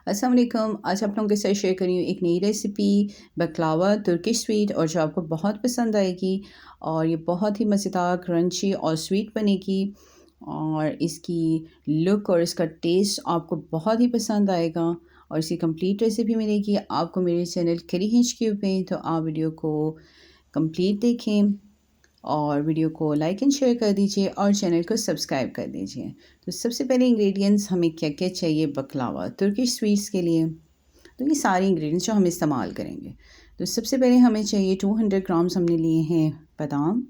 अस्सलाम वालेकुम। आज आप लोगों के साथ शेयर कर रही हूँ एक नई रेसिपी बकलावा तुर्किश स्वीट, और जो आपको बहुत पसंद आएगी। और ये बहुत ही मज़ेदार, क्रंची और स्वीट बनेगी, और इसकी लुक और इसका टेस्ट आपको बहुत ही पसंद आएगा। और इसकी कंप्लीट रेसिपी मिलेगी आपको मेरे चैनल करी HQ पे, तो आप वीडियो को कंप्लीट देखें और वीडियो को लाइक एंड शेयर कर दीजिए और चैनल को सब्सक्राइब कर दीजिए। तो सबसे पहले इंग्रेडिएंट्स हमें क्या क्या चाहिए बकलावा तुर्किश स्वीट्स के लिए, तो ये सारे इंग्रेडिएंट्स जो हम इस्तेमाल करेंगे। तो सबसे पहले हमें चाहिए 200 ग्राम्स हमने लिए हैं बादाम,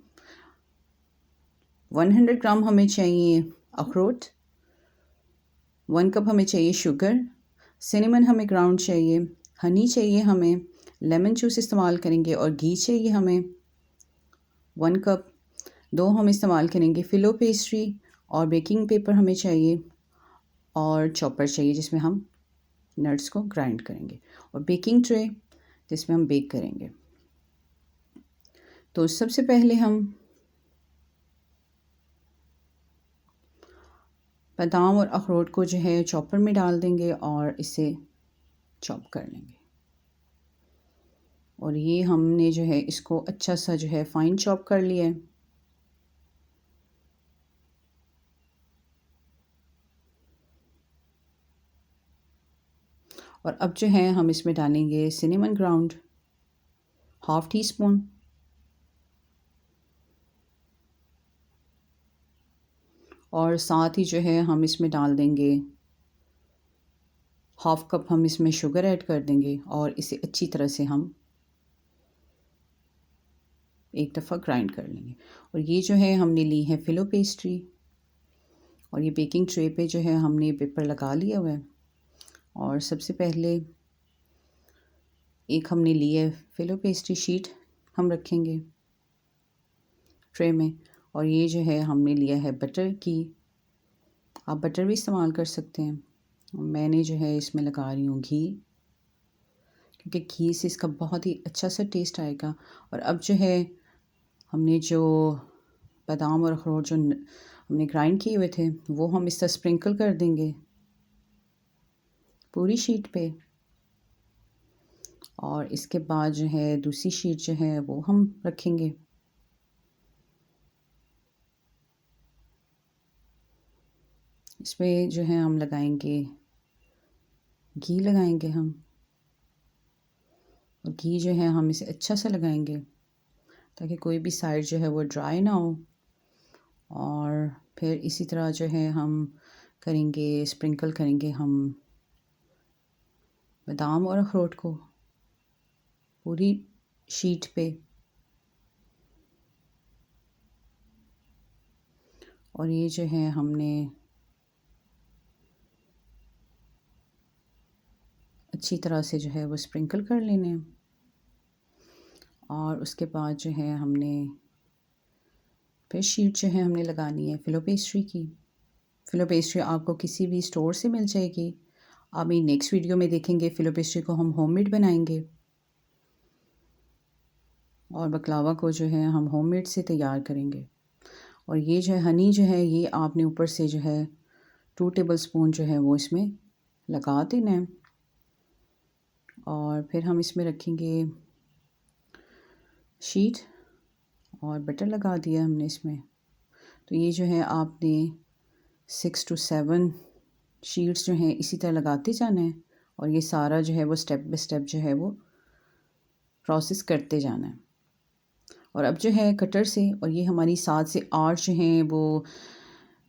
100 ग्राम हमें चाहिए अखरोट, 1 कप हमें चाहिए शुगर, सिनेमन हमें ग्राउंड चाहिए, हनी चाहिए हमें, लेमन जूस इस्तेमाल करेंगे, और घी चाहिए हमें 1 कप। 2 हम इस्तेमाल करेंगे फ़िलो पेस्ट्री, और बेकिंग पेपर हमें चाहिए, और चॉपर चाहिए जिसमें हम नट्स को ग्राइंड करेंगे, और बेकिंग ट्रे जिसमें हम बेक करेंगे। तो सबसे पहले हम बादाम और अखरोट को जो है चॉपर में डाल देंगे और इसे चॉप कर लेंगे। और ये हमने जो है इसको अच्छा सा जो है फाइन चॉप कर लिया है। और अब जो है हम इसमें डालेंगे cinnamon ground, half tea spoon, और साथ ही जो है हम इसमें डाल देंगे हाफ़ कप, हम इसमें शुगर ऐड कर देंगे, और इसे अच्छी तरह से हम एक दफ़ा ग्राइंड कर लेंगे। और ये जो है हमने ली है फ़िलो पेस्ट्री, और ये बेकिंग ट्रे पे जो है हमने पेपर लगा लिया हुआ है। और सबसे पहले एक हमने ली है फ़िलो पेस्ट्री शीट, हम रखेंगे ट्रे में। और ये जो है हमने लिया है बटर की, आप बटर भी इस्तेमाल कर सकते हैं। मैंने जो है इसमें लगा रही हूँ घी, क्योंकि घी से इसका बहुत ही अच्छा सा टेस्ट आएगा। और अब जो है हमने जो बादाम और अखरोट जो हमने ग्राइंड किए हुए थे, वो हम इस तरह स्प्रिंकल कर देंगे पूरी शीट पे। और इसके बाद जो है दूसरी शीट जो है वो हम रखेंगे। इसमें जो है हम लगाएंगे घी, लगाएंगे हम, और घी जो है हम इसे अच्छा सा लगाएंगे ताकि कोई भी साइड जो है वो ड्राई ना हो। और फिर इसी तरह जो है हम करेंगे, स्प्रिंकल करेंगे हम बादाम और अखरोट को पूरी शीट पे। और ये जो है हमने अच्छी तरह से जो है वो स्प्रिंकल कर लेने हैं। और उसके बाद जो है हमने फिर शीट जो है हमने लगानी है फ़िलो पेस्ट्री की। फ़िलो पेस्ट्री आपको किसी भी स्टोर से मिल जाएगी। आप मेरी नेक्स्ट वीडियो में देखेंगे फ़िलो पेस्ट्री को हम होममेड बनाएंगे, और बकलावा को जो है हम होममेड से तैयार करेंगे। और ये जो है हनी जो है, ये आपने ऊपर से जो है 2 टेबलस्पून जो है वो इसमें लगा देना है। और फिर हम इसमें रखेंगे शीट, और बटर लगा दिया हमने इसमें। तो ये जो है आपने 6 to 7 शीट्स जो हैं इसी तरह लगाते जाना है, और ये सारा जो है वो स्टेप बाय स्टेप जो है वो प्रोसेस करते जाना है। और अब जो है कटर से, और ये हमारी 7 से 8 जो हैं वो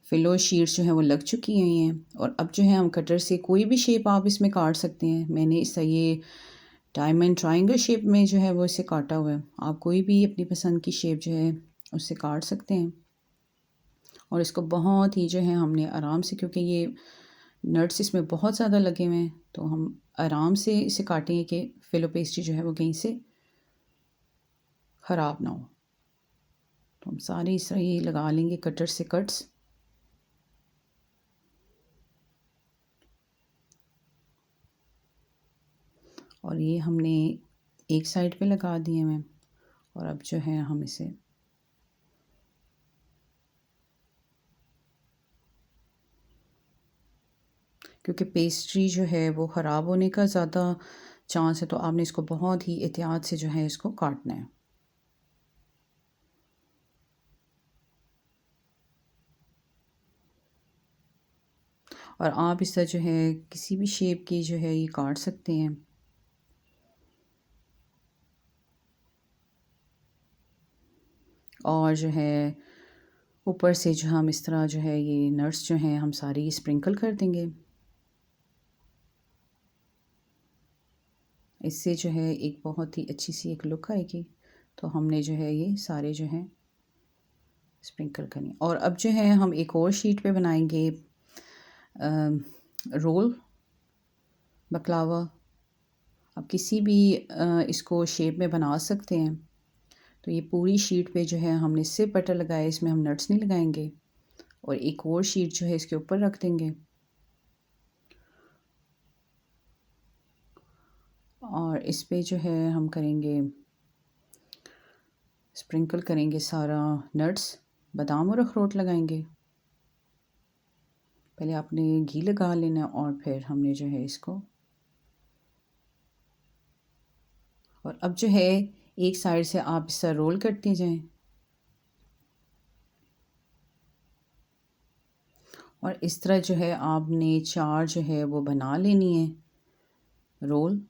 फ़िलो शीट्स जो हैं वो लग चुकी हैं। और अब जो है हम कटर से कोई भी शेप आप इसमें काट सकते हैं। मैंने इसका ये डायमंड ट्रायंगल शेप में जो है वो इसे काटा हुआ है। आप कोई भी अपनी पसंद की शेप जो है उससे काट सकते हैं। और इसको बहुत ही जो है हमने आराम से, क्योंकि ये नट्स इसमें बहुत ज़्यादा लगे हुए हैं, तो हम आराम से इसे काटेंगे कि फ़िलो पेस्ट्री जो है वो कहीं से ख़राब ना हो। तो हम सारे इस तरह ये लगा लेंगे कटर से कट्स। और ये हमने एक साइड पे लगा दिए हैं। और अब जो है हम इसे क्योंकि पेस्ट्री जो है वो ख़राब होने का ज़्यादा चांस है, तो आपने इसको बहुत ही एहतियात से जो है इसको काटना है। और आप इस तरह जो है किसी भी शेप की जो है ये काट सकते हैं। और जो है ऊपर से जो हम इस तरह जो है ये नट्स जो हैं हम सारी स्प्रिंकल कर देंगे। इससे जो है एक बहुत ही अच्छी सी एक लुक आएगी। तो हमने जो है ये सारे जो हैं स्प्रिंकल करनी। और अब जो है हम एक और शीट पे बनाएंगे रोल बकलावा। आप किसी भी इसको शेप में बना सकते हैं। तो ये पूरी शीट पे जो है हमने सिर्फ बटर लगाया, इसमें हम नट्स नहीं लगाएंगे। और एक और शीट जो है इसके ऊपर रख देंगे और इस पे जो है हम करेंगे स्प्रिंकल करेंगे सारा नट्स, बादाम और अखरोट लगाएंगे। पहले आपने घी लगा लेना और फिर हमने जो है इसको, और अब जो है एक साइड से आप इससे रोल करते जाएं और इस तरह जो है आपने चार जो है वो बना लेनी है रोल।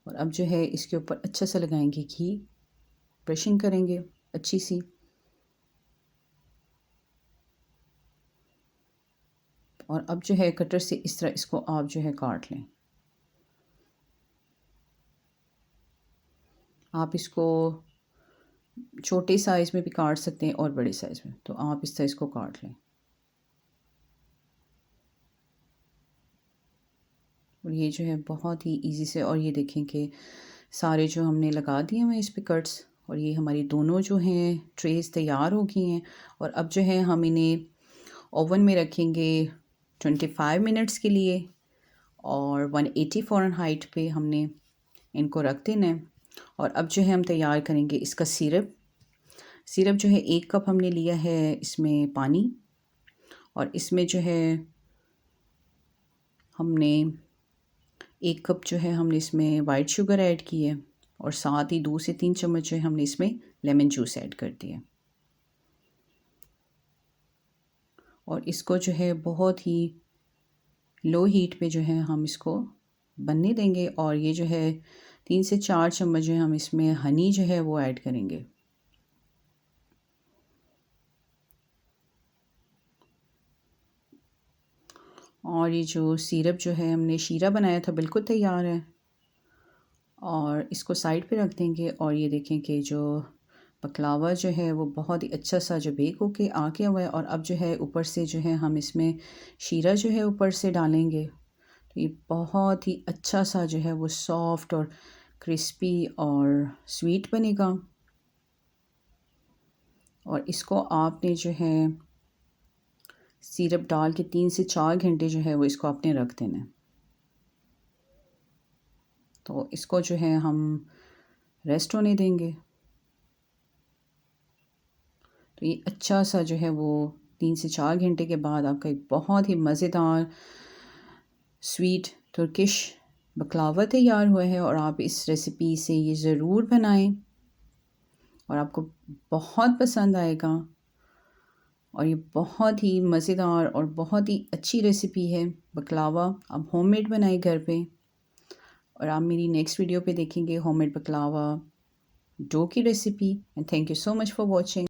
और अब जो है इसके ऊपर अच्छा सा लगाएंगे घी, ब्रशिंग करेंगे अच्छी सी। और अब जो है कटर से इस तरह इसको आप जो है काट लें। आप इसको छोटे साइज़ में भी काट सकते हैं और बड़े साइज़ में, तो आप इस तरह इसको काट लें। और ये जो है बहुत ही इजी से, और ये देखें कि सारे जो हमने लगा दिए हैं इस पे कट्स, और ये हमारी दोनों जो हैं ट्रेस तैयार हो गई हैं। और अब जो है हम इन्हें ओवन में रखेंगे 25 मिनट्स के लिए और 180 फ़ारेनहाइट पे हमने इनको रख देना है। और अब जो है हम तैयार करेंगे इसका सिरप। सिरप जो है 1 कप हमने लिया है इसमें पानी, और इसमें जो है हमने 1 कप जो है हमने इसमें वाइट शुगर ऐड की है, और साथ ही 2 से 3 चम्मच जो है हमने इसमें लेमन जूस ऐड कर दिया। और इसको जो है बहुत ही लो हीट पे जो है हम इसको बनने देंगे। और ये जो है 3 से 4 चम्मच जो है हम इसमें हनी जो है वो ऐड करेंगे। और ये जो सिरप जो है हमने शीरा बनाया था बिल्कुल तैयार है, और इसको साइड पे रख देंगे। और ये देखें कि जो बकलावा जो है वो बहुत ही अच्छा सा जो बेक होके आ गया हुआ है। और अब जो है ऊपर से जो है हम इसमें शीरा जो है ऊपर से डालेंगे, तो ये बहुत ही अच्छा सा जो है वो सॉफ्ट और क्रिस्पी और स्वीट बनेगा। और इसको आपने जो है सिरप डाल के 3 से 4 घंटे जो है वो इसको आपने रख देना है। तो इसको जो है हम रेस्ट होने देंगे। तो ये अच्छा सा जो है वो 3 से 4 घंटे के बाद आपका एक बहुत ही मज़ेदार स्वीट तुर्किश बकलावा तैयार हुआ है। और आप इस रेसिपी से ये ज़रूर बनाएं और आपको बहुत पसंद आएगा। और ये बहुत ही मज़ेदार और बहुत ही अच्छी रेसिपी है बकलावा। आप होममेड बनाएं घर पे, और आप मेरी नेक्स्ट वीडियो पे देखेंगे होममेड बकलावा डो की recipe. And thank you so much for watching.